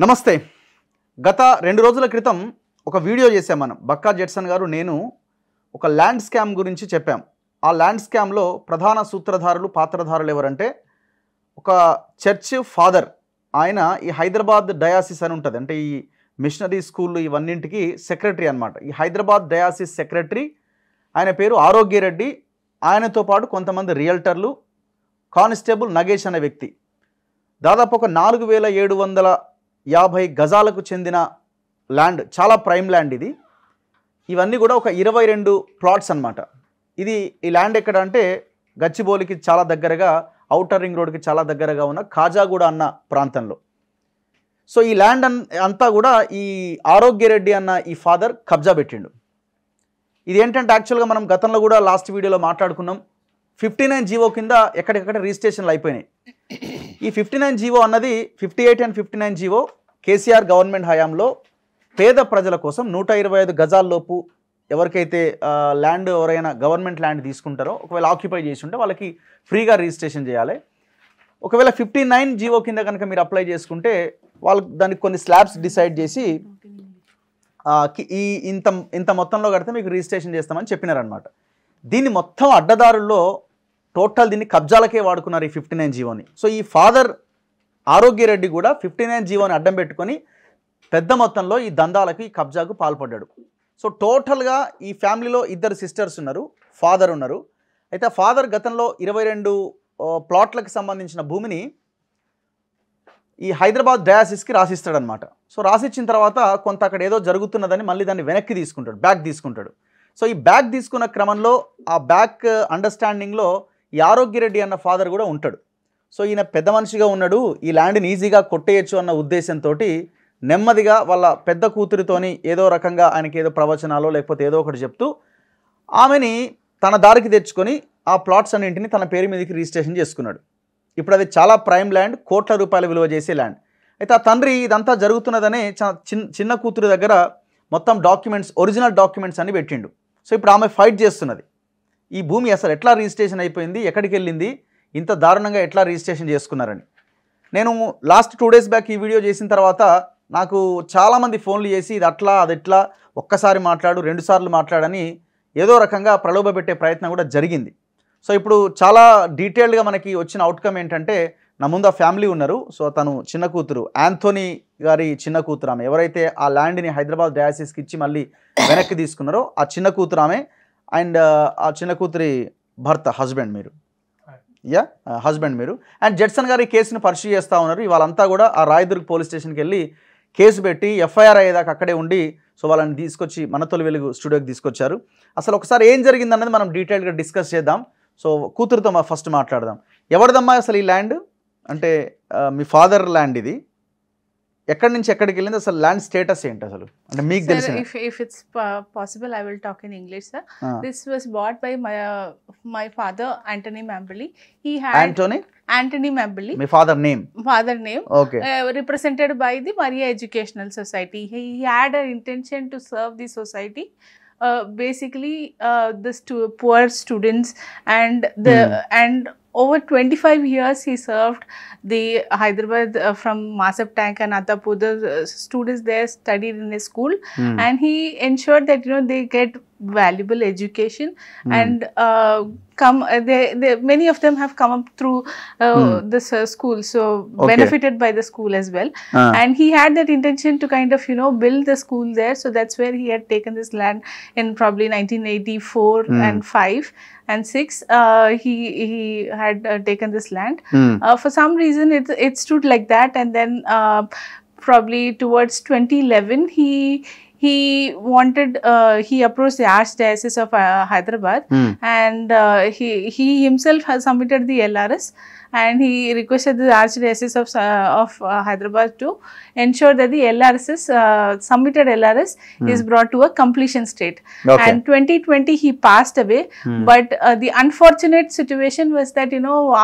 నమస్తే. గత 2 రోజుల క్రితం ఒక వీడియో చేశాం మనం. బక్కా జెట్సన్ గారు నేను ఒక ల్యాండ్ స్కామ్ గురించి చెప్పాం. ఆ ల్యాండ్ స్కామ్లో ప్రధాన సూత్రధారులు పాత్రధారులు ఎవరంటే ఒక చర్చ్ ఫాదర్. ఆయన ఈ హైదరాబాద్ డయాసిస్ అని ఉంటుంది, అంటే ఈ మిషనరీ స్కూళ్ళు ఇవన్నింటికి సెక్రటరీ అనమాట. ఈ హైదరాబాద్ డయాసిస్ సెక్రటరీ ఆయన పేరు ఆరోగ్యరెడ్డి. ఆయనతో పాటు కొంతమంది రియల్టర్లు, కానిస్టేబుల్ నగేష్ అనే వ్యక్తి. దాదాపు ఒక 4750 గజాలకు చెందిన ల్యాండ్, చాలా ప్రైమ్ ల్యాండ్ ఇది. ఇవన్నీ కూడా ఒక 22 ప్లాట్స్ అన్నమాట. ఈ ల్యాండ్ ఎక్కడ అంటే గచ్చిబౌలికి చాలా దగ్గరగా, ఔటర్ రింగ్ రోడ్కి చాలా దగ్గరగా ఉన్న కాజాగూడ అన్న ప్రాంతంలో. సో ఈ ల్యాండ్ అంతా కూడా ఈ ఆరోగ్యరెడ్డి అన్న ఈ ఫాదర్ కబ్జా పెట్టిండు. ఇది ఏంటంటే యాక్చువల్గా మనం గతంలో కూడా లాస్ట్ వీడియోలో మాట్లాడుకున్నాం. 59 జీవో కింద ఎక్కడెక్కడ రిజిస్ట్రేషన్లు అయిపోయినాయి. ఈ 59 జీవో అన్నది 58 అండ్ 59 జీవో కేసీఆర్ గవర్నమెంట్ హయాంలో పేద ప్రజల కోసం 125 గజాల్లోపు ఎవరికైతే ల్యాండ్, ఎవరైనా గవర్నమెంట్ ల్యాండ్ తీసుకుంటారో, ఒకవేళ ఆక్యుపై చేసి ఉంటే వాళ్ళకి ఫ్రీగా రిజిస్ట్రేషన్ చేయాలి. ఒకవేళ 59 జీవో కింద కనుక మీరు అప్లై చేసుకుంటే వాళ్ళు దానికి కొన్ని స్లాబ్స్ డిసైడ్ చేసి ఈ ఇంత మొత్తంలో కడితే మీకు రిజిస్ట్రేషన్ చేస్తామని చెప్పినారనమాట. దీన్ని మొత్తం అడ్డదారుల్లో టోటల్ దీన్ని కబ్జాలకే వాడుకున్నారు ఈ 59 జీవోని. సో ఈ ఫాదర్ ఆరోగ్యరెడ్డి కూడా 59 జీవోని అడ్డం పెట్టుకొని పెద్ద మొత్తంలో ఈ దందాలకి, ఈ కబ్జాకు పాల్పడ్డాడు. సో టోటల్గా ఈ ఫ్యామిలీలో 2 సిస్టర్స్ ఉన్నారు, ఫాదర్ ఉన్నారు. అయితే ఆ ఫాదర్ గతంలో 22 ప్లాట్లకు సంబంధించిన భూమిని ఈ హైదరాబాద్ డయాసిస్కి రాసిస్తాడనమాట. సో రాసిచ్చిన తర్వాత కొంత అక్కడ ఏదో జరుగుతున్నదని మళ్ళీ దాన్ని వెనక్కి తీసుకుంటాడు, బ్యాక్ తీసుకుంటాడు. సో ఈ బ్యాక్ తీసుకున్న క్రమంలో ఆ బ్యాక్ అండర్స్టాండింగ్లో ఈ ఆరోగ్యరెడ్డి అన్న ఫాదర్ కూడా ఉంటాడు. సో ఈయన పెద్ద మనిషిగా ఉన్నాడు, ఈ ల్యాండ్ని ఈజీగా కొట్టేయచ్చు అన్న ఉద్దేశంతో నెమ్మదిగా వాళ్ళ పెద్ద కూతురితోని ఏదో రకంగా ఆయనకి ఏదో ప్రవచనాలో లేకపోతే ఏదో ఒకటి చెప్తూ ఆమెని తన దారికి తెచ్చుకొని ఆ ప్లాట్స్ అన్నింటినీ తన పేరు మీదకి రిజిస్ట్రేషన్ చేసుకున్నాడు. ఇప్పుడు అది చాలా ప్రైమ్ ల్యాండ్, కోట్ల రూపాయల విలువ చేసే ల్యాండ్. అయితే ఆ తండ్రి ఇదంతా జరుగుతున్నదనే చిన్న కూతురి దగ్గర మొత్తం డాక్యుమెంట్స్, ఒరిజినల్ డాక్యుమెంట్స్ అన్ని పెట్టిండు. సో ఇప్పుడు ఆమె ఫైట్ చేస్తున్నది, ఈ భూమి అసలు ఎట్లా రిజిస్ట్రేషన్ అయిపోయింది, ఎక్కడికి వెళ్ళింది, ఇంత దారుణంగా ఎట్లా రిజిస్ట్రేషన్ చేసుకున్నారని. నేను లాస్ట్ 2 డేస్ బ్యాక్ ఈ వీడియో చేసిన తర్వాత నాకు చాలామంది ఫోన్లు చేసి ఇది అట్లా, అది ఎట్లా, ఒక్కసారి మాట్లాడు, 2 సార్లు మాట్లాడని ఏదో రకంగా ప్రలోభ పెట్టే ప్రయత్నం కూడా జరిగింది. సో ఇప్పుడు చాలా డీటెయిల్డ్గా మనకి వచ్చిన అవుట్కమ్ ఏంటంటే, నా ముందు ఆ ఫ్యామిలీ ఉన్నారు. సో తను చిన్న కూతురు, యాంథోనీ గారి చిన్న కూతురు ఆమె, ఎవరైతే ఆ ల్యాండ్ని హైదరాబాద్ డయాసిస్కి ఇచ్చి మళ్ళీ వెనక్కి తీసుకున్నారో ఆ చిన్న కూతురు ఆమె. అండ్ ఆ చిన్న కూతురి భర్త, హస్బెండ్ మీరు, హస్బెండ్ మీరు. అండ్ జెట్సన్ గారి కేసును పర్సూ చేస్తూ ఉన్నారు. వాళ్ళంతా కూడా ఆ రాయదుర్గ్ పోలీస్ స్టేషన్కి వెళ్ళి కేసు పెట్టి ఎఫ్ఐఆర్ అయ్యేదాకా అక్కడే ఉండి సో వాళ్ళని తీసుకొచ్చి మన తొలి వెలుగు స్టూడియోకి తీసుకొచ్చారు. అసలు ఒకసారి ఏం జరిగిందన్నది మనం డీటెయిల్గా డిస్కస్ చేద్దాం. సో కూతురుతో ఫస్ట్ మాట్లాడదాం. ఎవరిదమ్మా అసలు ఈ ల్యాండ్? అంటే మీ ఫాదర్ ల్యాండ్ ఇది, ఎక్కడి నుంచి ఎక్కడికి వెళ్ళింది, అసలు ల్యాండ్ స్టేటస్ ఏంటి అసలు అంటే మీకు తెలిసిన? If it's possible, I will talk in English, sir. This was bought by my father, Anthony Mambili. He had Anthony Mambili. My father name. Okay. Represented by the Maria Educational Society. He had an intention to serve the society. Basically, the poor students and over 25 years he served the Hyderabad from Masab Tank and Attapur. The students there studied in a school, and he ensured that they get valuable education and many of them have come up through this school, so benefited by the school as well. And he had that intention to kind of build the school there, so that's where he had taken this land in probably 1984 and 5 and 6. He had taken this land. For some reason it stood like that, and then probably towards 2011 he wanted he approached the Archdiocese of Hyderabad, and he himself has submitted the LRS, and he requested the Archdiocese of Hyderabad to ensure that the LRS submitted LRS is brought to a completion state. And 2020 he passed away. But the unfortunate situation was that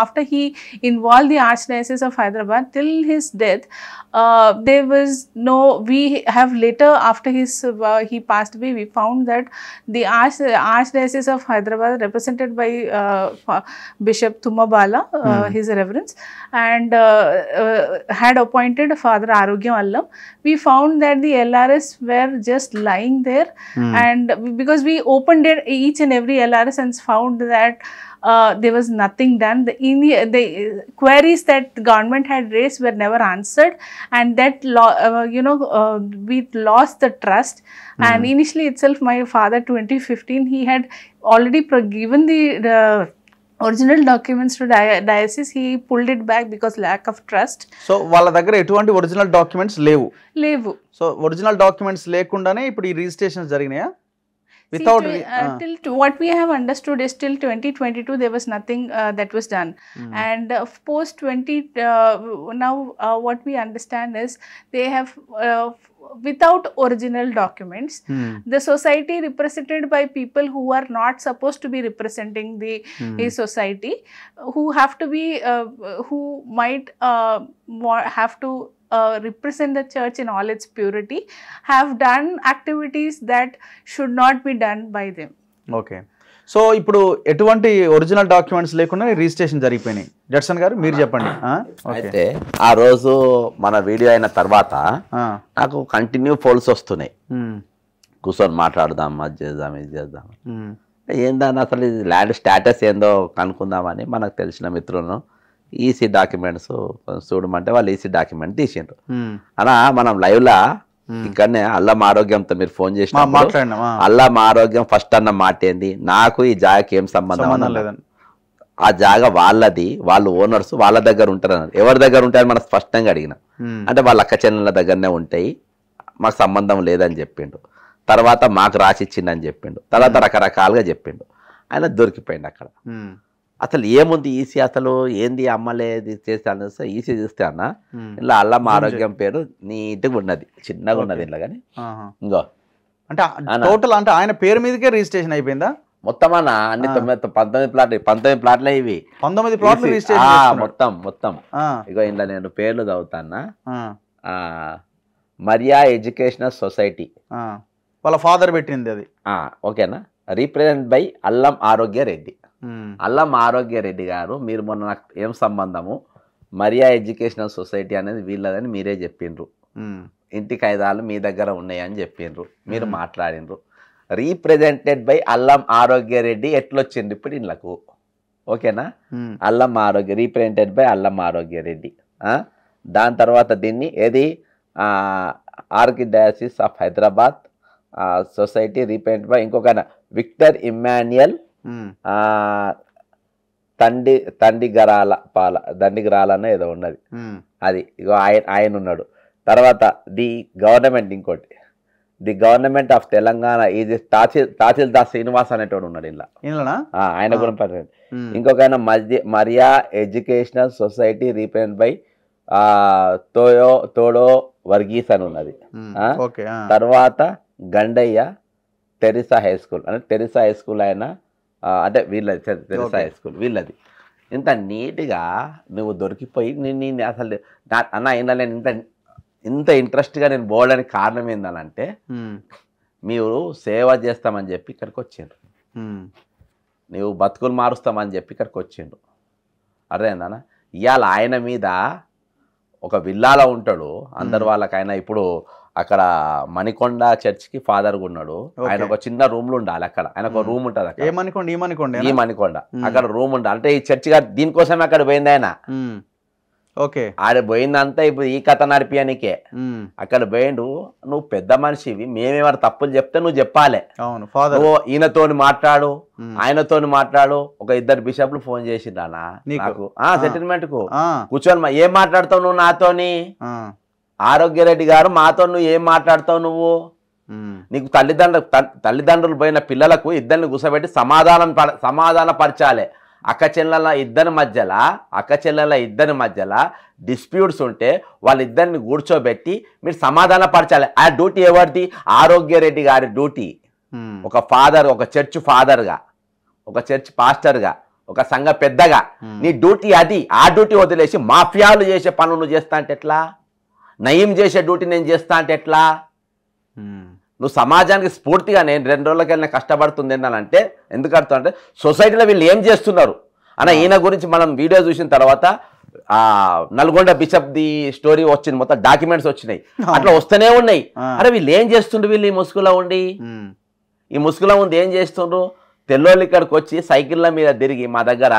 after he involved the Archdiocese of Hyderabad till his death, there was no, we have later after he passed away, we found that the Archdiocese of Hyderabad represented by Bishop Tumabala, His Reverence, and had appointed Father Arogyam Allam. We found that the LRS were just lying there, and because we opened it, each and every LRS, and found that there was nothing done. The queries that the government had raised were never answered, and that we lost the trust. And initially itself, my father, 2015, he had already given the original documents to diocese. He pulled it back because lack of trust. So వాళ్ళ దగ్గర ఎటువంటి original documents లేవు. So original documents లేకుండానే ఇప్పుడు ఈ registrations జరిగినాయా? Till what we have understood is till 2022 there was nothing that was done, and post 20 now what we understand is they have without original documents, the society represented by people who are not supposed to be representing the society, who have to be who might have to represent the church in all its purity, have done activities that should not be done by them. Okay. So ఇప్పుడు ఎటువంటి original documents లేకుండా registration జరిగిపోయినాయి. Judson గారు మీరు చెప్పండి. అయితే ఆ రోజు మన వీడియో అయిన తర్వాత నాకు కంటిన్యూ ఫోల్స్ వస్తున్నాయి. కూర్చొని మాట్లాడదాం, అది చేద్దాం, ఇది చేద్దాం, ఏందని అసలు ఇది ల్యాండ్ స్టేటస్ ఏందో కనుక్కుందామని మనకు తెలిసిన మిత్రులను ఈసీ డాక్యుమెంట్స్ చూడమంటే వాళ్ళు ఈసీ డాక్యుమెంట్ తీసిండ్రు. అలా మనం లైవ్లా ఇక్కడనే అల్లం ఆరోగ్యంతో మీరు ఫోన్ చేసిన అల్లం ఆరోగ్యం ఫస్ట్ అన్న మాట ఏంది, నాకు ఈ జాగకి ఏం సంబంధం లేదని. ఆ జాగ వాళ్ళది, వాళ్ళు ఓనర్స్, వాళ్ళ దగ్గర ఉంటారు అన్నారు. ఎవరి దగ్గర ఉంటారని మనం స్పష్టంగా అడిగినాం. అంటే వాళ్ళ అక్క చెల్లెళ్ళ దగ్గరనే ఉంటాయి, మాకు సంబంధం లేదని చెప్పిండు. తర్వాత మాకు రాసిచ్చిందని చెప్పిండు. తర్వాత రకరకాలుగా చెప్పిండు. ఆయన దొరికిపోయిండు అక్కడ. అసలు ఏముంది ఈసీ, అసలు ఏంది అమ్మలేది చేస్తాను. ఈసీ చూస్తే అన్న ఇలా అల్లం ఆరోగ్యం పేరు నీట్గా ఉన్నది, చిన్నగా ఉన్నది ఇంట్లో. కానీ ఇంకో అంటే టోటల్ అంటే ఆయన పేరు మీదకే రిజిస్ట్రేషన్ అయిపోయిందా మొత్తం అన్న? అన్ని 19 ప్లాట్లే ఇవి. 19 ప్లాట్లు మొత్తం ఇగో ఇంట్లో నేను పేర్లు చదువుతానా. మరియా ఎడ్యుకేషనల్ సొసైటీ వాళ్ళ ఫాదర్ పెట్టింది అది. ఓకేనా. రీప్రజెంట్ బై అల్లం ఆరోగ్య రెడ్డి. అల్లం ఆరోగ్య రెడ్డి గారు, మీరు మొన్న నాకు ఏం సంబంధము, మరియా ఎడ్యుకేషనల్ సొసైటీ అనేది వీళ్ళదని మీరే చెప్పిండ్రు. ఇంటి ఖైదాలు మీ దగ్గర ఉన్నాయని చెప్పిండ్రు, మీరు మాట్లాడినరు. రీప్రజెంటెడ్ బై అల్లం ఆరోగ్య రెడ్డి ఎట్లొచ్చింది ఇప్పుడు ఇళ్ళకు? ఓకేనా. అల్లం ఆరోగ్య రీప్రజెంటెడ్ బై అల్లం ఆరోగ్య రెడ్డి. దాని తర్వాత దీన్ని ఏది archdiocese of Hyderabad society represented by ఇంకొక విక్టర్ ఇమ్మాన్యుయల్ దండిగరాలన్న ఏదో ఉన్నది అది. ఇగో ఆయన ఉన్నాడు. తర్వాత ది గవర్నమెంట్, ఇంకోటి ది గవర్నమెంట్ ఆఫ్ తెలంగాణ ఇది తహసీల్దార్ శ్రీనివాస్ అనేటోడు ఉన్నాడు ఇలా. ఆయన కూడా ఇంకొక Maria educational society represent by తోడో వర్గీస్ అని ఉన్నది. తర్వాత గండయ్య టెరిసా హై స్కూల్ అంటే టెరిసా హై స్కూల్ ఆయన అంటే వీళ్ళది టెరిసా హై స్కూల్ వీళ్ళది. ఇంత నీట్గా నువ్వు దొరికిపోయి నేను అసలు అన్న అయినా నేను ఇంత ఇంట్రెస్ట్గా నేను పోవడానికి కారణం ఏందనంటే మీరు సేవ చేస్తామని చెప్పి ఇక్కడికి వచ్చిండ్రు, నువ్వు బతుకులు మారుస్తామని చెప్పి ఇక్కడికి వచ్చిండ్రు. అర్థమైందన్న. ఇవాళ ఆయన మీద ఒక విల్లాలో ఉంటాడు అందరు వాళ్ళకైనా. ఇప్పుడు అక్కడ మణికొండ చర్చ్కి ఫాదర్గా ఉన్నాడు ఆయన. ఒక చిన్న రూమ్లో ఉండాలి అక్కడ. ఆయన ఒక రూమ్ ఉంటుంది అక్కడ, ఈ మణికొండ అక్కడ రూమ్ ఉండాలి. అంటే ఈ చర్చ్ గారు దీనికోసమే అక్కడ పోయింది ఆయన. ఓకే, ఆడ పోయిందంతా ఇప్పుడు ఈ కథ నడిపియానికే అక్కడ పోయిండు. నువ్వు పెద్ద మనిషివి, మేమేమైనా తప్పులు చెప్తే నువ్వు చెప్పాలి. నువ్వు ఈయనతోని మాట్లాడు, ఆయనతోని మాట్లాడు. ఒక 2 బిషప్లు ఫోన్ చేసిండ్రా నాకు సెటిల్మెంట్ కు. కూర్చొని ఏం మాట్లాడతావు నువ్వు నాతోని? ఆరోగ్యరెడ్డి గారు మాతో నువ్వు ఏం మాట్లాడతావు? నువ్వు నీకు తల్లిదండ్రులు పోయిన పిల్లలకు ఇద్దరిని కూర్చోబెట్టి సమాధానపరచాలి. అక్క చెల్లెల ఇద్దరి మధ్యలో డిస్ప్యూట్స్ ఉంటే వాళ్ళిద్దరిని కూర్చోబెట్టి మీరు సమాధానపరచాలి. ఆ డ్యూటీ ఎవరిది? ఆరోగ్యరెడ్డి గారి డ్యూటీ. ఒక ఫాదర్, ఒక చర్చ్ ఫాదర్గా, ఒక చర్చ్ పాస్టర్గా, ఒక సంఘ పెద్దగా నీ డ్యూటీ అది. ఆ డ్యూటీ వదిలేసి మాఫియాలు చేసే పనులు నువ్వు చేస్తా అంటే ఎట్లా? నయం చేసే డ్యూటీ నేను చేస్తా అంటే ఎట్లా? నువ్వు సమాజానికి స్ఫూర్తిగా నేను 2 రోజులకి వెళ్ళిన కష్టపడుతుంది ఏంటంటే ఎందుకు అడుగుతా అంటే సొసైటీలో వీళ్ళు ఏం చేస్తున్నారు, అన్న ఈయన గురించి మనం వీడియో చూసిన తర్వాత నల్గొండ బిషప్ ది స్టోరీ వచ్చింది, మొత్తం డాక్యుమెంట్స్ వచ్చినాయి, అట్లా వస్తూనే ఉన్నాయి. అరే వీళ్ళు ఏం చేస్తుండ్రు, వీళ్ళు ఈ ముసుగులో ఉండి, ఈ ముసుగులో ఉంది ఏం చేస్తుండ్రు? తెల్లోళ్ళు ఇక్కడికి వచ్చి సైకిళ్ళ మీద తిరిగి మా దగ్గర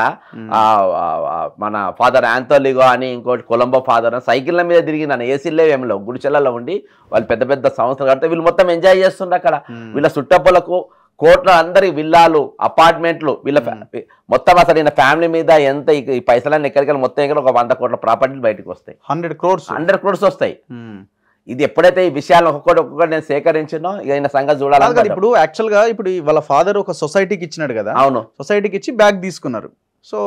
మన ఫాదర్ ఆంథోలిగో అని ఇంకోటి కొలంబో ఫాదర్ సైకిళ్ళ మీద తిరిగి నన్ను ఏసీల్లో ఏమిలో గుడిచెలలో ఉండి వాళ్ళు పెద్ద పెద్ద సంస్థలు కడితే వీళ్ళు మొత్తం ఎంజాయ్ చేస్తుండ్రు అక్కడ. వీళ్ళ చుట్టప్పులకు కోట్ల అందరి విల్లాలు అపార్ట్మెంట్లు వీళ్ళ మొత్తం అసలు ఈయన ఫ్యామిలీ మీద ఎంత ఈ పైసలన్నీ ఎక్కడికి మొత్తం ఇక్కడ ఒక 100 కోట్ల ప్రాపర్టీలు బయటకు వస్తాయి. 100 crores వస్తాయి. ఇది ఎప్పుడైతే ఈ విషయాలను ఒక్కొక్కటి నేను సేకరించినో ఈయన సంగతి చూడాలి. ఇప్పుడు యాక్చువల్ గా ఇప్పుడు వాళ్ళ ఫాదర్ ఒక సొసైటీకి ఇచ్చినాడు కదా, అవును, సొసైటీకి ఇచ్చి బ్యాగ్ తీసుకున్నారు. సో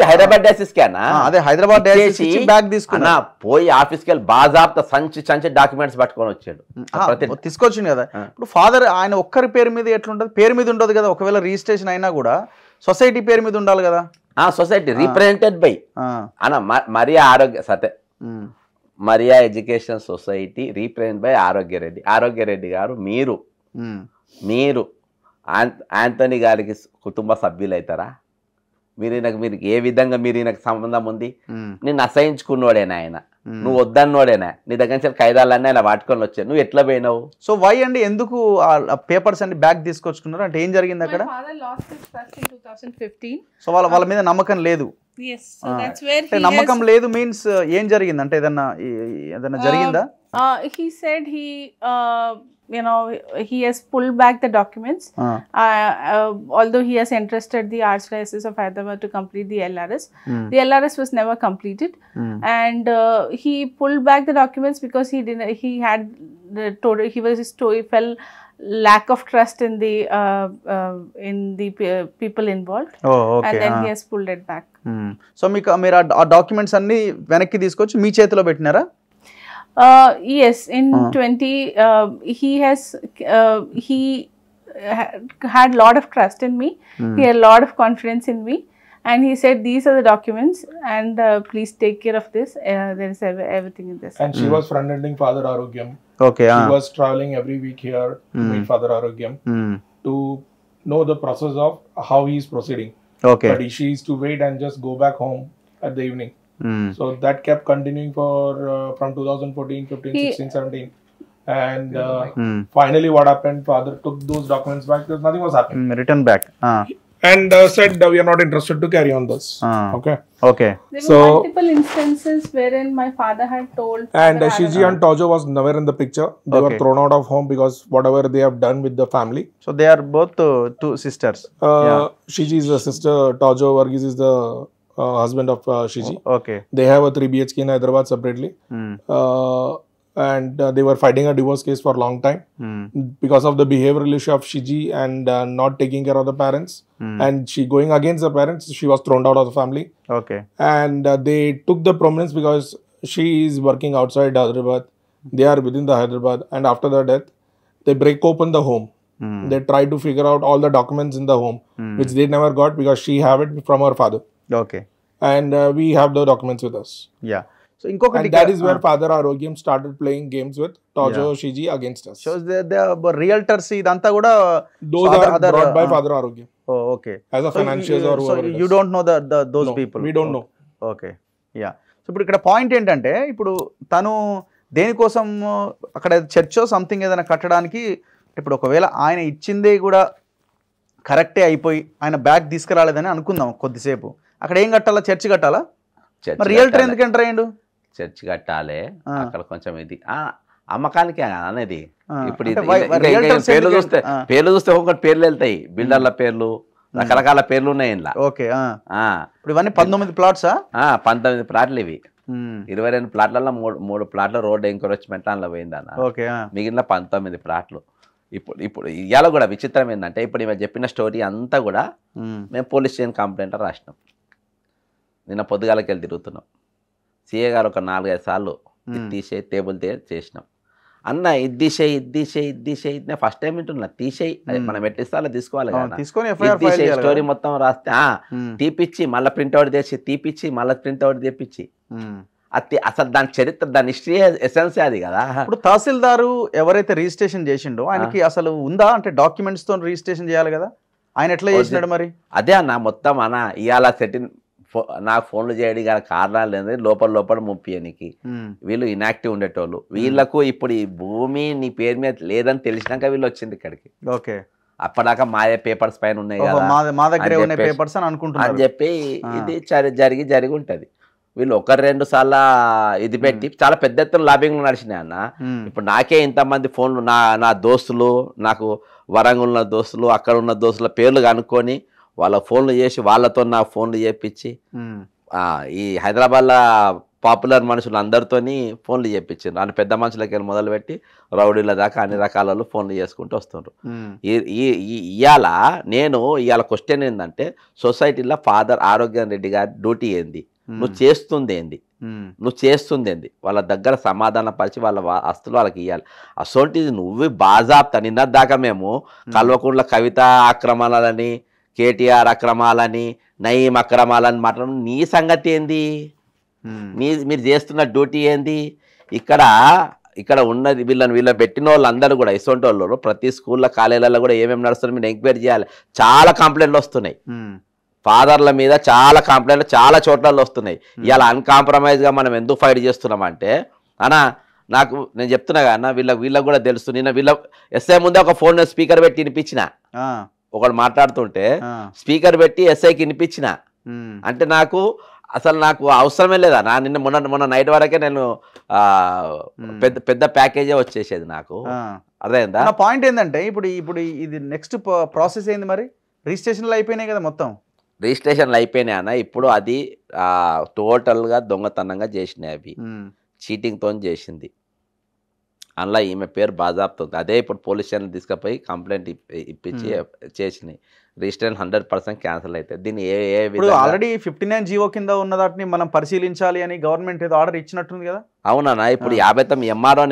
హైదరాబాద్ డయాసిస్ కేనా, అదే హైదరాబాద్ డయాసిస్ ఇచ్చి బ్యాగ్ తీసుకున్నా, పోయి ఆఫీస్కి వెళ్ళి బాజాబ్తా సంచి డాక్యుమెంట్స్ పట్టుకొని వచ్చాడు, తీసుకొచ్చింది కదా. ఇప్పుడు ఫాదర్ ఆయన ఒక్కరి పేరు మీద ఎట్లుంటది, పేరు మీద ఉండదు కదా, ఒకవేళ రిజిస్ట్రేషన్ అయినా కూడా సొసైటీ పేరు మీద ఉండాలి కదా. సొసైటీ రీప్రజెంటెడ్ బై అన్న మరియా ఆరోగ్య సతే Maria education society represent by ఆరోగ్యరెడ్డి గారు. మీరు ఆంథోనీ గారికి కుటుంబ సభ్యులు అవుతారా? మీరు ఏ విధంగా మీరు ఈయనకు సంబంధం ఉంది? నిన్ను అసహించుకున్నోడేనా ఆయన, నువ్వు వద్దన్నోడేనా, నీ దగ్గర నుంచి ఖైదాలన్నీ ఆయన వాటుకొని వచ్చాను, నువ్వు ఎట్లా పోయినావు? సో వై అండి, ఎందుకు పేపర్స్ అన్ని బ్యాగ్ తీసుకొచ్చుకున్నారు అంటే ఏం జరిగింది అక్కడ? సో వాళ్ళ మీద నమ్మకం లేదు. నమ్మకం లేదు మీన్స్ ఏం జరిగింది అంటే ఏదన్నా జరిగిందా? He said he has pulled back the documents, although he has entrusted the Archdiocese of Hyderabad to complete the LRS. The LRS was never completed, and he pulled back the documents because he felt lack of trust in the people involved. And then he has pulled it back. So మీరు ఆ documents అన్ని వెనక్కి తీసుకొచ్చి మీ చేతిలో పెట్టినారా? Yes, in 20 he had lot of trust in me. He had a lot of confidence in me, and he said these are the documents, and please take care of this. There is everything in this. And she was front-ending Father Arogyam. Okay. She was traveling every week here to meet Father Arogyam to know the process of how he is proceeding. Okay. But she used to wait and just go back home at the evening. So that kept continuing for from 2014, 15, 16, 17. And finally what happened, Father took those documents back because nothing was happening. Return back. And said we are not interested to carry on this. Okay. There were multiple instances wherein my father had told. And Shiji and Tojo was nowhere in the picture. They were thrown out of home because whatever they have done with the family. So they are both two sisters. Shiji is a sister. Tojo Varghese is the husband of Shiji. Okay. They have a 3 BHK in Hyderabad separately. And they were fighting a divorce case for a long time because of the behavioral issue of Shiji and not taking care of the parents. And she going against the parents, she was thrown out of the family. Okay. And they took the prominence because she is working outside Hyderabad. They are within the Hyderabad. And after the death, they break open the home. They try to figure out all the documents in the home, which they never got because she have it from her father. Okay. And we have the documents with us. Yeah. So inkokati, and that is where Father Arogyam started playing games with Tojo Shiji against us. So the realtors idantha kuda those are brought by Father Arogyam. Oh, okay. As a financiers or whoever. So you don't know those people. We don't know. Okay. Yeah. So ఇప్పుడు ఇక్కడ point ఏంటంటే ఇప్పుడు తను దేనికోసం అక్కడ చర్చో something ఏదైనా కట్టడానికి ఇప్పుడు ఒకవేళ ఆయన ఇచ్చిందే కూడా కరెక్టే అయిపోయి ఆయన బ్యాగ్ తీసుకురాలేదని అనుకుందాం కొద్దిసేపు, అక్కడ ఏం కట్టాలా? చర్చ్ కట్టాలా? రియల్టర్ ఎందుకు ఎంటర్ అయ్యిండు? చర్చ్ కట్టాలి అక్కడ కొంచెం ఇది అమ్మకానికి అనేది. ఇప్పుడు పేర్లు చూస్తే ఒకటి పేర్లు వెళ్తాయి, బిల్డర్ల పేర్లు, రకరకాల పేర్లు ఉన్నాయి ఇంట్లో. ఓకే. ఇప్పుడు ఇవన్నీ 19 ప్లాట్సా? 19 ప్లాట్లు ఇవి. 22 ప్లాట్లలో 3 ప్లాట్ల రోడ్ ఎంకరేజ్మెంట్ అందులో పోయిందన్న. ఓకే. మిగిలిన 19 ప్లాట్లు. ఇప్పుడు ఇవాళ కూడా విచిత్రం ఏంటంటే ఇప్పుడు ఇవి చెప్పిన స్టోరీ అంతా కూడా మేము పోలీస్ స్టేషన్ కంప్లైంట్ రాసినాం. నిన్న పొద్దుగాలకి వెళ్ళి తిరుగుతున్నాం. సిఏ గారు ఒక 4-5 సార్లు తీసేయి టేబుల్ చేసినాం. అన్న ఇది తీసేయి ఫస్ట్ టైం వింటున్నా. తీసేయి మనం ఎట్లిస్తే అలా తీసుకోవాలి కదా. స్టోరీ మొత్తం రాస్తే తీపిచ్చి మళ్ళీ ప్రింట్అవుట్ చేసి తీపిచ్చి మళ్ళీ ప్రింట్అవుట్ తెప్పించి అసలు దాని చరిత్ర దాని హిస్టరీ ఎసెన్స్ అది కదా. ఇప్పుడు తహసీల్దారు ఎవరైతే రిజిస్ట్రేషన్ చేసిండో ఆయనకి అసలు ఉందా అంటే డాక్యుమెంట్స్ తో రిజిస్ట్రేషన్ చేయాలి కదా, ఆయన ఎట్లా చేసినాడు మరి? అదే అన్న మొత్తం అన్న ఇవాళ సెటిల్ నాకు ఫోన్లు చేయడం గల కారణాలు ఏంటంటే లోపల ముప్పియనికి వీళ్ళు ఇనాక్టివ్ ఉండేటోళ్ళు. వీళ్ళకు ఇప్పుడు ఈ భూమి నీ పేరు మీద లేదని తెలిసినాక వీళ్ళు వచ్చింది ఇక్కడికి. ఓకే, అప్పటిదాకా మాదే పేపర్స్ పైన ఉన్నాయి కదా మా దగ్గర ఉన్నాయి పేపర్స్ అని అనుకుంటున్నారు అని చెప్పి ఇది జరిగి ఉంటది. వీళ్ళు 1-2 సార్లు ఇది పెట్టి చాలా పెద్ద ఎత్తున లాబింగ్లు నడిచినాయి అన్న. ఇప్పుడు నాకే ఇంతమంది ఫోన్లు నా దోస్తులు, నాకు వరంగల్ ఉన్న దోస్తులు, అక్కడ ఉన్న దోస్తుల పేర్లు కనుక్కొని వాళ్ళ ఫోన్లు చేసి వాళ్ళతో నా ఫోన్లు చేపించి ఈ హైదరాబాద్లో పాపులర్ మనుషులు అందరితోని ఫోన్లు చేయించారు. అని పెద్ద మనుషులకి వెళ్ళి మొదలుపెట్టి రౌడీల దాకా అన్ని రకాలలో ఫోన్లు చేసుకుంటూ వస్తుండ్రు. ఇవాళ క్వశ్చన్ ఏంటంటే సొసైటీలో ఫాదర్ ఆరోగ్యం రెడ్డి గారి డ్యూటీ ఏంది, నువ్వు చేస్తుంది ఏంది వాళ్ళ దగ్గర సమాధాన పరిచి వాళ్ళ ఆస్తులు వాళ్ళకి ఇవ్వాలి. అసోంటిది నువ్వు బాజాప్తా నిన్న దాకా మేము కల్వకుంట్ల కవిత అక్రమాలని, కేటీఆర్ అక్రమాలని, నయీం అక్రమాలని మాట్లాడు. నీ సంగతి ఏంది? మీరు చేస్తున్న డ్యూటీ ఏంది? ఇక్కడ ఉన్నది వీళ్ళ పెట్టిన వాళ్ళందరూ కూడా ఇసొంటి వాళ్ళు ప్రతి స్కూల్లో కాలేజీలలో కూడా ఏమేమి నడుస్తున్నారు మీరు ఎంక్వైరీ చేయాలి. చాలా కంప్లైంట్లు వస్తున్నాయి ఫాదర్ల మీద, చాలా కంప్లైంట్లు చాలా చోట్లలో వస్తున్నాయి. ఇవాళ అన్కాంప్రమైజ్గా మనం ఎందుకు ఫైట్ చేస్తున్నామంటే నాకు నేను చెప్తున్నా కదా వీళ్ళకి కూడా తెలుసు. నిన్న వీళ్ళ ఎస్ఐ ముందే ఒక ఫోన్ స్పీకర్ పెట్టి వినిపించిన, ఒకడు మాట్లాడుతుంటే స్పీకర్ పెట్టి ఎస్ఐకి వినిపించిన. అంటే నాకు అవసరమే లేదా మొన్న నైట్ వరకే నేను పెద్ద ప్యాకేజే వచ్చేసేది నాకు. అదేందా పాయింట్ ఏంటంటే ఇప్పుడు ఇది నెక్స్ట్ ప్రాసెస్ ఏంది మరి? రిజిస్ట్రేషన్లు అయిపోయినాయి కదా, మొత్తం రిజిస్ట్రేషన్లు అయిపోయినాయి అన్న. ఇప్పుడు అది టోటల్గా దొంగతనంగా చేసినాయి, అవి చీటింగ్తో చేసింది. అందులో ఈమె పేరు బాజాప్తుంది. అదే ఇప్పుడు పోలీస్ స్టేషన్ తీసుకుపోయి కంప్లైంట్ ఇప్పించి చేసినాయి. రిజిస్ట్రేషన్ 100% క్యాన్సిల్ అవుతుంది. దీన్ని ఇప్పుడు ఆల్రెడీ 59 జీవో కింద ఉన్న దాటిని మనం పరిశీలించాలి అని గవర్నమెంట్ ఏదో ఆర్డర్ ఇచ్చినట్టుంది కదా? అవునా? ఇప్పుడు 50 ఎంఆర్ఓ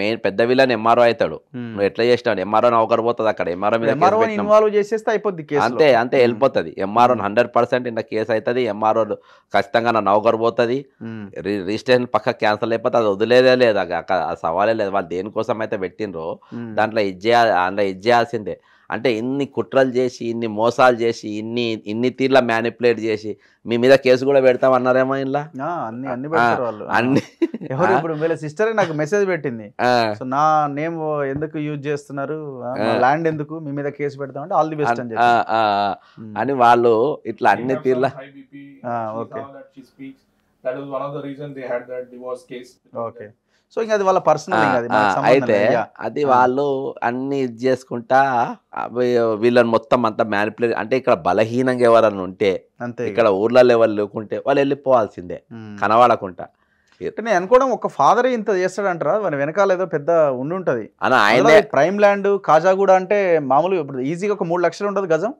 మెయిన్ పెద్ద విలన్ ఎంఆర్ఓ అవుతాడు. నువ్వు ఎట్లా చేసినావు? ఎంఆర్ఓ నౌకరు పోతుంది అక్కడ, ఎంఆర్ఓ ఇన్వాల్వ్ చేసేస్తే అయిపోద్ది, అంతే వెళ్ళిపోతుంది. ఎంఆర్ఓ 100% ఇంత కేసు అవుతుంది. ఎంఆర్ఓ ఖచ్చితంగా నా నౌకరు పోతుంది. రిజిస్ట్రేషన్ పక్క క్యాన్సిల్ అయిపోతుంది. అది వదిలేదే లేదు, ఆ సవాలే లేదు. వాళ్ళు దేనికోసం అయితే పెట్టినరో దాంట్లో ఇది చేయాల్సిందే. అంటే ఇన్ని కుట్రలు చేసి, ఇన్ని మోసాలు చేసి, ఇన్ని తీర్ల మ్యానిపులేట్ చేసి మీ మీద కేసు కూడా పెడతామన్నారేమో ఇలా అన్ని. ఇప్పుడు వీళ్ళ సిస్టర్ నాకు మెసేజ్ పెట్టింది, సో నా నేమ్ ఎందుకు యూజ్ చేస్తున్నారు, ల్యాండ్ ఎందుకు, మీ మీద కేసు పెడతామంటే ఆల్ ది బెస్ట్ అని వాళ్ళు ఇట్లా అన్ని తీర్ల. సో ఇంకా అది వాళ్ళ పర్సనల్. అయితే అది వాళ్ళు అన్ని ఇది చేసుకుంటా వీళ్ళని మొత్తం అంతా మ్యానిపులేట్. అంటే ఇక్కడ బలహీనంగా ఎవరన్నా ఉంటే, ఇక్కడ ఊర్లలో ఎవరు లేకుంటే వాళ్ళు వెళ్ళిపోవాల్సిందే కనవాడకుండా. నేను అనుకోవడం ఒక ఫాదర్ ఇంత చేస్తాడంటారా? మన వెనకాల ఏదో పెద్ద ఉండుంటది. ఆయన ప్రైమ్ ల్యాండ్ కాజాగూడ అంటే మామూలు ఇప్పుడు ఈజీగా ఒక 3 లక్షలు ఉంటుంది గజం,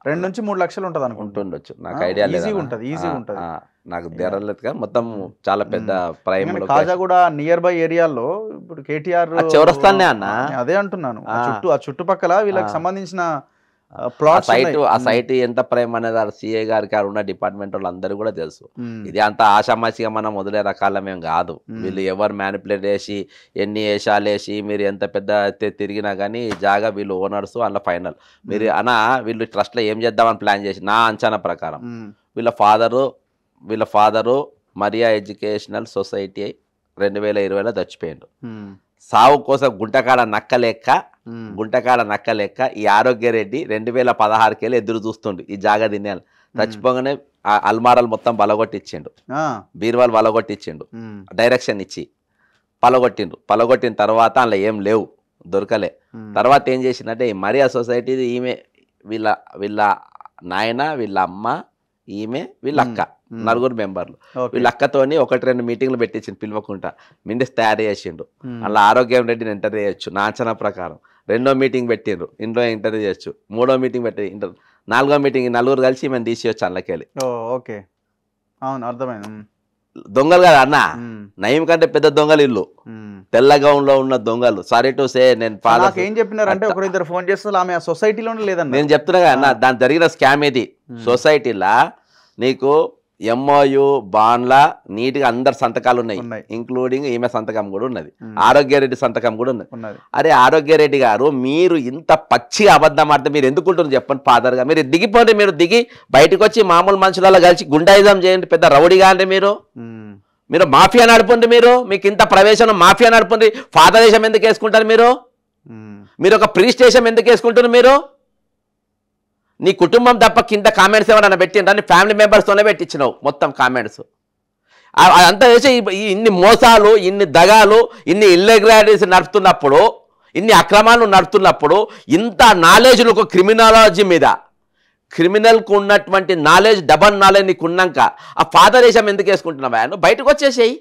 2 నుంచి 3 లక్షలు ఉంటుంది అనుకుంటుండొచ్చు. నాకు ఐడియా లేదు, ఈజీగా ఉంటుంది నాకు తెరలేదు కానీ మొత్తం చాలా పెద్ద ప్రైమ్. కాజాగూడ నియర్ బై ఏరియాలో ఇప్పుడు కేటీఆర్ చౌరస్తానే అన్న, అదే అంటున్నాను. ఆ చుట్టుపక్కల వీళ్ళకి సంబంధించిన ఆ సైట్ ఎంత ప్రైమ్ అనేది సిఐ గారికి ఉన్న డిపార్ట్మెంట్ వాళ్ళు అందరూ కూడా తెలుసు. ఇది అంత ఆషామాషిగా మనం వదిలే రకాల మేము కాదు. వీళ్ళు ఎవరు మ్యానిపులేట్ చేసి ఎన్ని వేషాలు వేసి మీరు ఎంత పెద్ద తిరిగినా కానీ జాగా వీళ్ళు ఓనర్స్ అలా ఫైనల్. మీరు వీళ్ళు ట్రస్ట్లో ఏం చేద్దామని ప్లాన్ చేసి నా అంచనా ప్రకారం వీళ్ళ ఫాదరు మరియా ఎడ్యుకేషనల్ సొసైటీ 2020లో చచ్చిపోయిండు. సావు కోసం గుంటకాడ నక్క లెక్క ఈ ఆరోగ్యరెడ్డి 2016 ఎదురు చూస్తుండు ఈ జాగా తినేయాలి. చచ్చిపోగానే అల్మారాలు మొత్తం బలగొట్టించిండు, బీరువాలు బలగొట్టించిండు, డైరెక్షన్ ఇచ్చి పలగొట్టిన తర్వాత అందులో ఏం లేవు, దొరకలే. తర్వాత ఏం చేసిందంటే ఈ మరియా సొసైటీ ఈమె వీళ్ళ నాయన, వీళ్ళ అమ్మ, ఈమె, వీళ్ళ అక్క, 4 మెంబర్లు. వీళ్ళ అక్కతోని 1-2 మీటింగ్లు పెట్టించిండు పిలవకుండా. మిండెస్ తయారు చేసిండు. అలా ఆరోగ్యం రెడ్డిని ఎంటర్ చేయొచ్చు నా అంచనా ప్రకారం. 2వ మీటింగ్ పెట్టిండ్రు, ఇంట్లో ఎంటర్ చేయొచ్చు. 3వ మీటింగ్ పెట్టి 4వ మీటింగ్ 4 కలిసి మేము తీసేయచ్చు అందులోకెళ్ళి. ఓకే, అవును, అర్థమైంది. దొంగలు కదా అన్న, నయం కంటే పెద్ద దొంగలు ఇల్లు, తెల్ల గౌన్ లో ఉన్న దొంగలు. సారీ టు సే, నేను ఏం చెప్పినారంటే ఒకరిద్దరు ఫోన్ చేస్తున్నారు, ఆమె సొసైటీలోనే లేదన్న. నేను చెప్తున్నా కదా అన్న, దాని జరిగిన స్కామ్ ఇది. సొసైటీలా నీకు ఎంఓయు బాండ్లా నీట్గా అందరి సంతకాలు ఉన్నాయి, ఉన్నాయి. ఇంక్లూడింగ్ ఈమె సంతకం కూడా ఉన్నది, ఆరోగ్యరెడ్డి సంతకం కూడా ఉన్నది. ఉన్నది. అరే ఆరోగ్యరెడ్డి గారు, మీరు ఇంత పచ్చిగా అబద్ధం ఆడితే మీరు ఎందుకుంటున్నారు చెప్పండి ఫాదర్గా? మీరు దిగిపోండి, మీరు దిగి బయటకు వచ్చి మామూలు మనుషులలో కలిసి గుండాయిజం చేయండి, పెద్ద రౌడీగా అంటే మీరు మాఫియా నడపండి, మీకు ఇంత ప్రవేశం మాఫియా నడపండి. ఫాదర్ దేశం ఎందుకు వేసుకుంటారు మీరు ఒక ప్రీస్ట్ దేశం ఎందుకు వేసుకుంటారు మీరు? నీ కుటుంబం తప్ప కింద కామెంట్స్ ఏమన్నా పెట్టిండ్రా? నీ ఫ్యామిలీ మెంబర్స్తోనే పెట్టించినావు మొత్తం కామెంట్స్. అదంతా చేసి ఇన్ని మోసాలు, ఇన్ని దగాలు, ఇన్ని ఇల్రెగ్యులారిటీస్ నడుపుతున్నప్పుడు, ఇన్ని అక్రమాలు నడుపుతున్నప్పుడు, ఇంత నాలెడ్జ్లు ఒక క్రిమినాలజీ మీద, క్రిమినల్కు ఉన్నటువంటి నాలెడ్జ్, డబల్ నాలెడ్జ్ నీకు ఉన్నాక ఆ ఫాదర్ దేశం ఎందుకు వేసుకుంటున్నావా? నువ్వు బయటకు వచ్చేసేయి,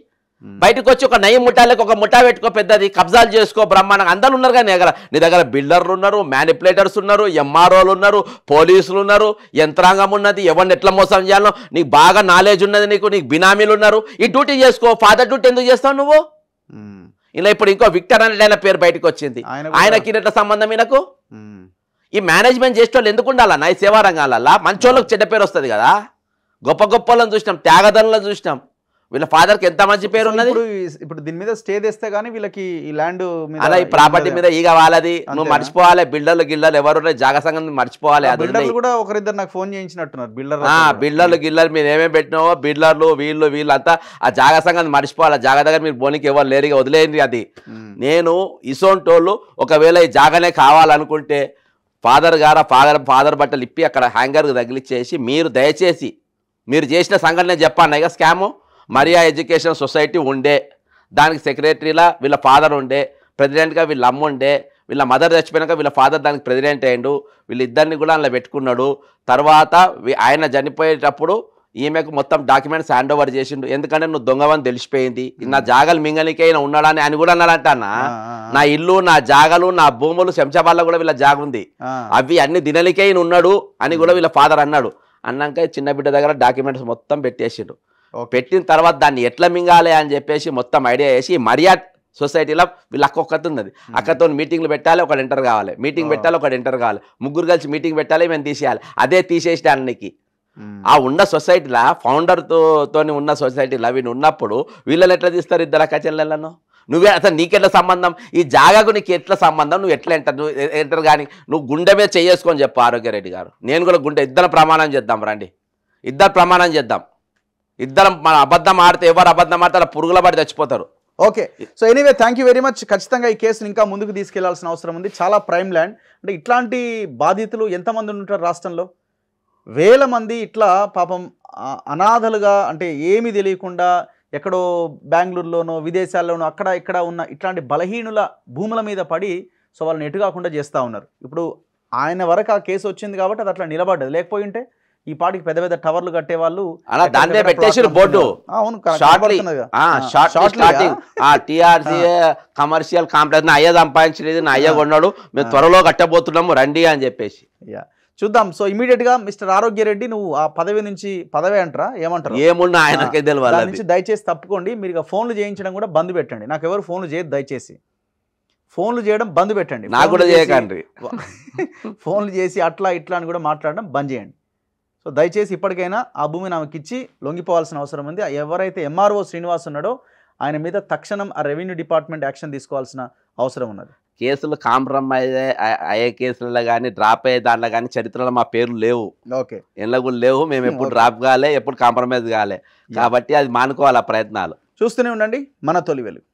బయటకు వచ్చి ఒక నయం ముఠాలకు ఒక ముఠా పెట్టుకో, పెద్దది కబ్జాలు చేసుకో, బ్రహ్మాండంగా అందరూ ఉన్నారు. కానీ నీ దగ్గర బిల్డర్లు ఉన్నారు, మ్యానిపులేటర్స్ ఉన్నారు, ఎంఆర్ఓలు ఉన్నారు, పోలీసులు ఉన్నారు, యంత్రాంగం ఉన్నది, ఎవరిని ఎట్లా మోసం చేయాలో నీకు బాగా నాలెడ్జ్ ఉన్నది, నీకు బినామీలు ఉన్నారు. ఈ డ్యూటీ చేసుకో. ఫాదర్ డ్యూటీ ఎందుకు చేస్తావు నువ్వు? ఇలా ఇప్పుడు ఇంకో విక్టర్ అనే పేరు బయటకు వచ్చింది, ఆయనకి ఎట్లా సంబంధం? ఈయనకు ఈ మేనేజ్మెంట్ చేసే వాళ్ళు ఎందుకు ఉండాలన్నా? ఈ సేవా రంగాలల్లో మంచోళ్ళకి చెడ్డ పేరు వస్తుంది కదా. గొప్ప గొప్ప వాళ్ళని చూసినాం, త్యాగదనులను చూసినాం. వీళ్ళ ఫాదర్కి ఎంత మంచి పేరు ఉన్నది. ఇప్పుడు దీని మీద స్టే తెస్తే గానీ వీళ్ళకి ఈ ల్యాండ్ అలా ఈ ప్రాపర్టీ మీద ఈగ వాళ్ళది, నువ్వు మర్చిపోవాలి. బిల్డర్లు గిల్లర్లు ఎవరు జాగా సంఘం మర్చిపోవాలి. బిల్డర్లు కూడా ఒకరిద్దరు నాకు ఫోన్ చేయించినట్టున్నారు. బిల్డర్లు గిల్లర్లు మీరు ఏమేమి పెట్టినావో, బిల్డర్లు వీళ్ళంతా ఆ జాగా సంఘం మర్చిపోవాలి. జాగా దగ్గర మీరు బోనికి ఎవరు లేరుగా వదిలేయండి. అది నేను ఇసోంటోళ్ళు ఒకవేళ ఈ జాగానే కావాలనుకుంటే ఫాదర్ గారు ఫాదర్ బట్టలు ఇప్పి అక్కడ హ్యాంగర్కి తగిలిచ్చేసి, మీరు దయచేసి మీరు చేసిన సంఘటన చెప్పాను. ఇక స్కాము మరియా ఎడ్యుకేషన్ సొసైటీ ఉండే, దానికి సెక్రటరీలా వీళ్ళ ఫాదర్ ఉండే, ప్రెసిడెంట్గా వీళ్ళ అమ్మ ఉండే, వీళ్ళ మదర్ చచ్చిపోయినాక వీళ్ళ ఫాదర్ దానికి ప్రెసిడెంట్ అయ్యిండు. వీళ్ళిద్దరిని కూడా అందులో పెట్టుకున్నాడు. తర్వాత ఆయన చనిపోయేటప్పుడు ఈమెకు మొత్తం డాక్యుమెంట్స్ హ్యాండ్ ఓవర్ చేసిండు. ఎందుకంటే నువ్వు దొంగవని తెలిసిపోయింది, నా జాగాలు మింగలికి అయినా ఉన్నాడని ఆయన కూడా అన్నాడంట. నా ఇల్లు, నా జాగాలు, నా భూములు, శంషాబాద్లో కూడా వీళ్ళ జాగ ఉంది, అవి అన్ని దినలికే ఉన్నాడు అని కూడా వీళ్ళ ఫాదర్ అన్నాడు. అన్నాక చిన్న బిడ్డ దగ్గర డాక్యుమెంట్స్ మొత్తం పెట్టేసిండు. పెట్టిన తర్వాత దాన్ని ఎట్లా మింగాలి అని చెప్పేసి మొత్తం ఐడియా చేసి మరియా సొసైటీలో వీళ్ళ అక్కొక్కటి ఉన్నది, అక్కతో మీటింగ్లు పెట్టాలి, ఒకటి ఎంటర్ కావాలి, మీటింగ్ పెట్టాలి, ఒకటి ఎంటర్ కావాలి, ముగ్గురు కలిసి మీటింగ్ పెట్టాలి, మేము తీసేయాలి. అదే తీసేసిన అన్నికి ఆ ఉన్న సొసైటీలో ఫౌండర్తో ఉన్న సొసైటీలో వీళ్ళు ఉన్నప్పుడు వీళ్ళని ఎట్లా తీస్తారు? ఇద్దరు అక్క చెల్లెళ్ళను. నువ్వే అసలు నీకెట్లా సంబంధం? ఈ జాగాకు నీకు ఎట్లా సంబంధం? నువ్వు ఎట్లా ఎంటర్ కానీ నువ్వు గుండె మీద చేసుకొని చెప్పు ఆరోగ్యరెడ్డి గారు. నేను కూడా గుండె ఇద్దరు ప్రమాణం చేద్దాం, రండి ఇద్దరు ప్రమాణం చేద్దాం. ఇద్దరం మన అబద్ధం ఆడితే ఎవరు అబద్ధం ఆడితే అలా పురుగుల పడి చచ్చిపోతారు. Okay, so anyway thank you very much. ఖచ్చితంగా ఈ కేసును ఇంకా ముందుకు తీసుకెళ్లాల్సిన అవసరం ఉంది. చాలా ప్రైమ్ ల్యాండ్ అంటే ఇట్లాంటి బాధితులు ఎంతమంది ఉంటారు రాష్ట్రంలో? వేల మంది ఇట్లా పాపం అనాథలుగా, అంటే ఏమీ తెలియకుండా ఎక్కడో బెంగళూరులోనో విదేశాల్లోనో అక్కడ ఇక్కడ ఉన్న ఇట్లాంటి బలహీనుల భూముల మీద పడి సో వాళ్ళని ఎటు కాకుండా చేస్తూ ఉన్నారు. ఇప్పుడు ఆయన వరకు ఆ కేసు వచ్చింది కాబట్టి అది అట్లా నిలబడ్డది. లేకపోయింటే ఈ పాటికి పెద్ద పెద్ద టవర్లు కట్టే వాళ్ళు దాంట్లో పెట్టేసారు బోర్డు. అవును, టీఆర్సీ కమర్షియల్ కాంప్లెక్స్ అయ్యా సంపాదించలేదు, నా అయ్య కొన్నాడు, మేము త్వరలో కట్టబోతున్నాము రండి అని చెప్పేసి. చూద్దాం. సో ఇమీడియట్ గా మిస్టర్ ఆరోగ్యరెడ్డి నువ్వు ఆ పదవి నుంచి, పదవి అంటారా ఏమంటారు, ఏమున్నా ఆయనకే తెలియాలి, నుంచి దయచేసి తప్పుకోండి. మీరు ఇక ఫోన్లు చేయించడం కూడా బంద్ పెట్టండి. నాకు ఎవరు ఫోన్లు చేయదు, దయచేసి ఫోన్లు చేయడం బంద్ పెట్టండి. నాకు కూడా చేయకండి. ఫోన్లు చేసి అట్లా ఇట్లా అని కూడా మాట్లాడడం బంద్ చేయండి. సో దయచేసి ఇప్పటికైనా ఆ భూమిని ఆమెకి ఇచ్చి లొంగిపోవాల్సిన అవసరం ఉంది. ఎవరైతే ఎంఆర్ఓ శ్రీనివాస్ ఉన్నాడో ఆయన మీద తక్షణం ఆ రెవెన్యూ డిపార్ట్మెంట్ యాక్షన్ తీసుకోవాల్సిన అవసరం ఉన్నది. కేసులు కాంప్రమైజ్ అయ్యే కేసులలో కానీ డ్రాప్ అయ్యే దాంట్లో కానీ చరిత్రలో మా పేర్లు లేవు. ఓకే, ఎన్నో కూడా లేవు. మేము ఎప్పుడు డ్రాప్ కాలే, ఎప్పుడు కాంప్రమైజ్ కాలే. కాబట్టి అది మానుకోవాలి ఆ ప్రయత్నాలు. చూస్తూనే ఉండండి మన తొలి వెలుగు.